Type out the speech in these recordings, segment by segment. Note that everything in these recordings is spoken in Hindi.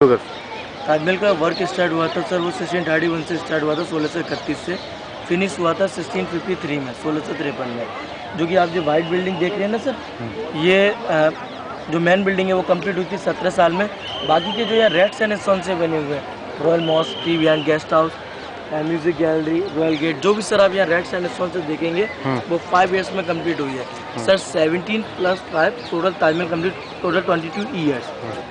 ताजमहल का वर्क स्टार्ट हुआ था सर, वो 1631 से स्टार्ट हुआ था, 1631 से फिनिश हुआ था 1653 में, 1653 में। जो कि आप जो वाइट बिल्डिंग देख रहे हैं ना सर, ये जो मेन बिल्डिंग है वो कंप्लीट हुई थी 17 साल में। बाकी के जो यहाँ रेड सैंड स्टोन से बने हुए हैं, royal mosque, tea and guest house, music gallery, royal gate, जो भी सर आप यहाँ रेड सैंड स्टोन से देखेंगे वो 5 ईयर्स में कंप्लीट हुई है sir. 17 + 5 total Taj Mahal complete, total 22 years.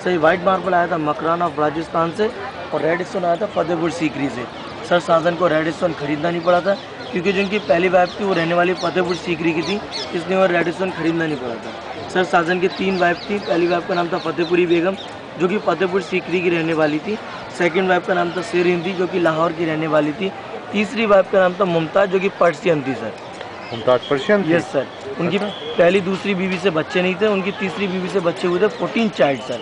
Sir ये वाइट मार्बल आया था मकरान ऑफ राजस्थान से और रेड स्टोन आया था फतेहपुर सीकरी से। सर शाहजहां को रेड स्टोन खरीदना नहीं पड़ा था क्योंकि जिनकी पहली वाइफ थी वो रहने वाली फतेहपुर सीकरी की थी, इसलिए वो रेड स्टोन खरीदना नहीं पड़ा था। सर शाहजहां की 3 वाइफ थी, पहली वाइफ का नाम था फतेहपुरी बेगम जो कि फतेहपुर सीकरी की रहने वाली थी। सेकंड वाइफ का नाम था शेर हिंदी जो कि लाहौर की रहने वाली थी। तीसरी वाइफ का नाम था मुमताज़ जो कि पर्शियन थी sir. Mumtaz Persian? Yes sir. उनकी पहली दूसरी बीवी से बच्चे नहीं थे, उनकी तीसरी बीवी से बच्चे हुए थे 14 चाइल्ड सर।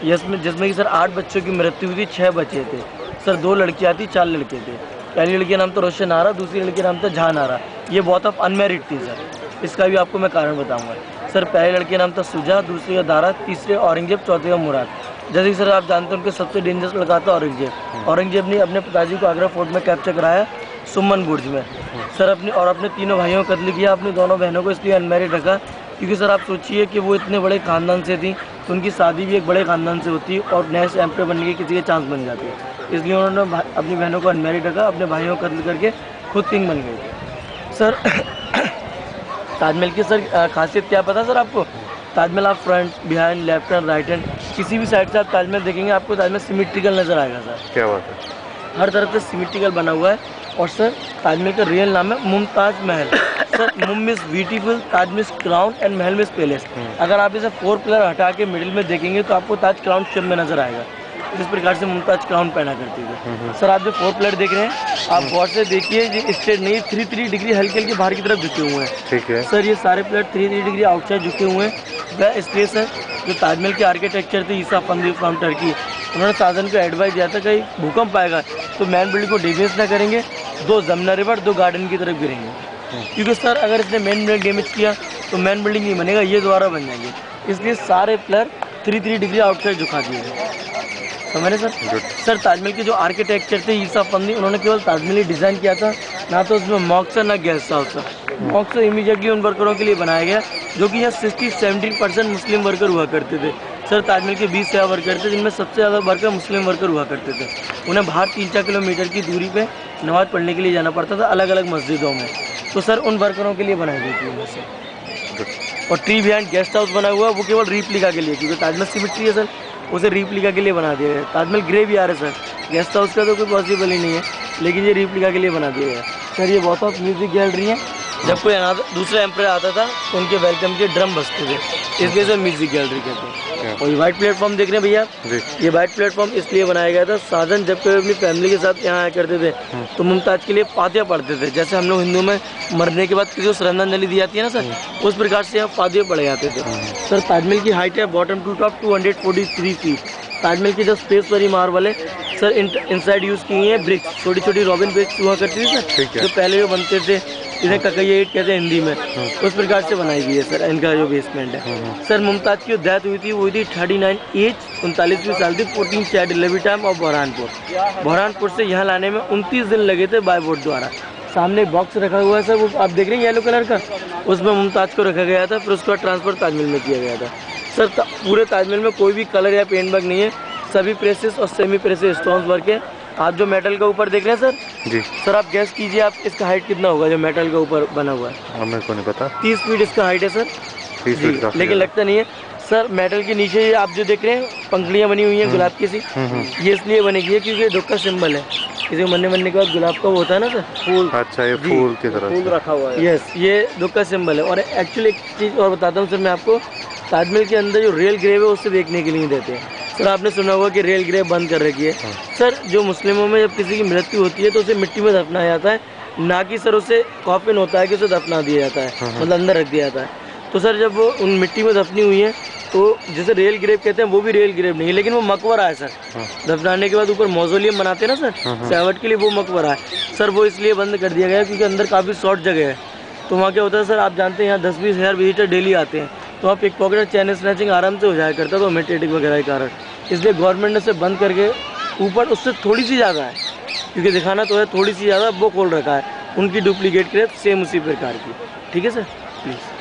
जिसमें कि सर 8 बच्चों की मृत्यु हुई थी, 6 बच्चे थे सर। 2 लड़कियाँ थी, 4 लड़के थे। पहली लड़की का नाम था रोशन आरा, दूसरी लड़की का नाम था जहान आरा। ये बहुत ऑफ अनमेरिड थी सर, इसका भी आपको मैं कारण बताऊंगा सर। पहले लड़के का नाम था सुजा, दूसरे का दारा, तीसरे औरंगजेब, चौथे का मुराद। जैसे कि सर आप जानते हैं उनके सबसे डेंजरस लड़का था औरंगजेब। औरंगजेब ने अपने पिताजी को आगरा फोर्ट में कैप्चर कराया सुमन बुर्ज में सर। अपने तीनों भाइयों को कत्ल किया, अपनी दोनों बहनों को इसलिए अनमैरिड रखा क्योंकि सर आप सोचिए कि वो इतने बड़े खानदान से थी तो उनकी शादी भी एक बड़े खानदान से होती और नेक्स्ट एम्पर बनने के किसी के चांस बन जाते, इसलिए उन्होंने अपनी बहनों को अनमैरिड रखा, अपने भाइयों को कत्ल करके खुद किंग बन गए थे सर। ताजमहल की सर खासियत क्या पता सर आपको? ताजमहल आप front, behind, left hand, right hand किसी भी साइड से आप ताजमहल देखेंगे आपको ताजमहल सिमेट्रिकल नजर आएगा सर। क्या बात है? हर तरफ से सिमेट्रिकल बना हुआ है। और सर ताजमहल का रियल नाम है Mumtaz Mahal sir. Mum means beautiful, Taj means crown and Mahal means palace. अगर आप इसे 4 पिलर हटा के मिडिल में देखेंगे तो आपको ताज क्राउन शेप में नजर आएगा, जिस प्रकार से मुमताज क्राउन पहना करती थी सर। आप जो 4 पिलर देख रहे हैं आप गौर से देखिए, ये स्ट्रेट नहीं, 3 डिग्री हल्के हल्के बाहर की तरफ झुके हुए हैं। ठीक है सर, ये सारे पिलर 3 डिग्री आउटसाइड झुके हुए हैं। वह स्पेस है जो ताजमहल के आर्किटेक्चर थे ईसा फंदी फ्रॉम टर्की, उन्होंने शाहजहां को एडवाइस दिया था कि भूकंप आएगा तो मेन बिल्डिंग को डैमेज ना करेंगे, 2 जमुना रिवर 2 गार्डन की तरफ गिरेंगे क्योंकि सर अगर इसने मेन बिल्डिंग डैमेज किया तो मेन बिल्डिंग नहीं बनेगा, ये दोबारा बन जाएंगे। इसलिए सारे पिलर 3 डिग्री आउटसाइड झुका दिए गए, समझे सर। सर ताजमहल के जो आर्किटेक्चर थे ईसा फंदी, उन्होंने केवल ताजमहल ही डिज़ाइन किया था, ना तो उसमें मॉक्स ना गेस्ट हाउस। मॉक्स इमीडिएटली उन वर्करों के लिए बनाया गया जो कि यहाँ 60-70% मुस्लिम वर्कर हुआ करते थे सर। ताजमहल के 20 से वर्कर थे जिनमें सबसे ज़्यादा वर्कर मुस्लिम वर्कर हुआ करते थे। उन्हें बाहर 3-4 किलोमीटर की दूरी पे नमाज़ पढ़ने के लिए जाना पड़ता था अलग अलग मस्जिदों में, तो सर उन वर्करों के लिए बनाई गई थी वैसे। और ट्री बिहाइंड गेस्ट हाउस बना हुआ वो केवल रीप्लिका के लिए, क्योंकि ताजमहल सिमेट्री है सर, उसे रीप्लिका के लिए बना दिया गया। ताजमहल ग्रे भी आ रहा है सर, गेस्ट हाउस का तो कोई पॉसिबल ही नहीं है, लेकिन ये रीप्लिका के लिए बना दिया गया सर। ये बहुत ऑफ म्यूजिक गैलरी है, जब कोई दूसरा एम्पर आता था तो उनके वेलकम के ड्रम बजते थे, इसलिए सर म्यूजिक गैलरी कहते हैं। और ये वाइट प्लेटफॉर्म देख रहे हैं भैया, ये वाइट प्लेटफॉर्म इसलिए बनाया गया था, शाहजहां जब कोई अपनी फैमिली के साथ यहाँ आया करते थे तो मुमताज के लिए फातिया पढ़ते थे। जैसे हम लोग हिंदू में मरने के बाद किसी को श्रद्धांजलि दी जाती है ना सर, उस प्रकार से यहाँ फातिया पढ़े जाते थे सर। ताजमहल की हाइट है bottom to top 243 feet. Taj Mahal की जो स्पेस वाली मार्बल है सर, इनसाइड यूज की है ब्रिक्स, छोटी छोटी रॉबिन ब्रिक्स हुआ करती थी सर, जो पहले जो बनते थे, इन्हें ककैया ईंट कहते हैं हिंदी में, उस प्रकार से बनाई गई है सर इनका जो बेसमेंट है सर। मुमताज की जो डेथ हुई थी वो हुई थी 39 एज, 39वीं साल थी, 14 child delivery time of Burhanpur से यहाँ लाने में 29 दिन लगे थे बाय बोट द्वारा। सामने एक बॉक्स रखा हुआ है सर, वो आप देख रहे हैं येलो कलर का, उसमें मुमताज को रखा गया था, फिर उसका ट्रांसफर ताजमहल में किया गया था सर। पूरे ताजमहल में कोई भी कलर या पेंट वर्क नहीं है, सभी प्रेसेस और सेमी प्रेसेस स्टोन्स वर्क है। आप जो मेटल का ऊपर देख रहे हैं सर जी, सर आप गैस कीजिए आप इसका हाइट कितना होगा जो मेटल का ऊपर बना हुआ है? मेरे को नहीं पता। 30 फीट इसका हाइट है सर। 30 फीट का, लेकिन लगता नहीं है सर। मेटल के नीचे आप जो देख रहे हैं पंखुड़ियाँ बनी हुई हैं गुलाब की सी, ये इसलिए बनेगी है क्योंकि दुख का सिंबल है, किसी को मरने के बाद गुलाब का वो होता है ना सर, फूल। अच्छा, ये फूल की तरह फूल रखा हुआ है। यस, ये दुख का सिंबल है। और एक्चुअली एक चीज़ और बताता हूँ सर मैं आपको, ताजमहल के अंदर जो रियल ग्रेव है उससे देखने के लिए नहीं देते हैं सर। आपने सुना होगा कि रियल ग्रेव बंद कर रखी है सर। जो मुस्लिमों में जब किसी की मृत्यु होती है तो उसे मिट्टी में दफनाया जाता है, ना कि सर उसे कॉफिन होता है कि उसे दफना दिया जाता है, मतलब अंदर रख दिया जाता है। तो सर जब वो उन मिट्टी में दफनी हुई है तो जिसे रियल ग्रेव कहते हैं वो भी रियल ग्रेव नहीं है, लेकिन वो मकबरा है सर। दफनाने के बाद ऊपर मौजोलियम बनाते हैं ना सर सजावट के लिए, वो मकबरा है सर। वो इसलिए बंद कर दिया गया क्योंकि अंदर काफ़ी शॉर्ट जगह है। तो वहाँ क्या होता है सर, आप जानते हैं यहाँ 10-20 हज़ार विजिटर डेली आते हैं, तो आप पिक पॉकेट चैन स्नैचिंग आराम से हो जाया करता तो मेटेटिक वगैरह के कारण। इसलिए गवर्नमेंट ने उसे बंद करके ऊपर उससे थोड़ी सी ज़्यादा है, क्योंकि दिखाना तो है थोड़ी सी ज़्यादा, वो खोल रखा है उनकी डुप्लीकेट क्रेप सेम उसी प्रकार की। ठीक है सर, प्लीज़।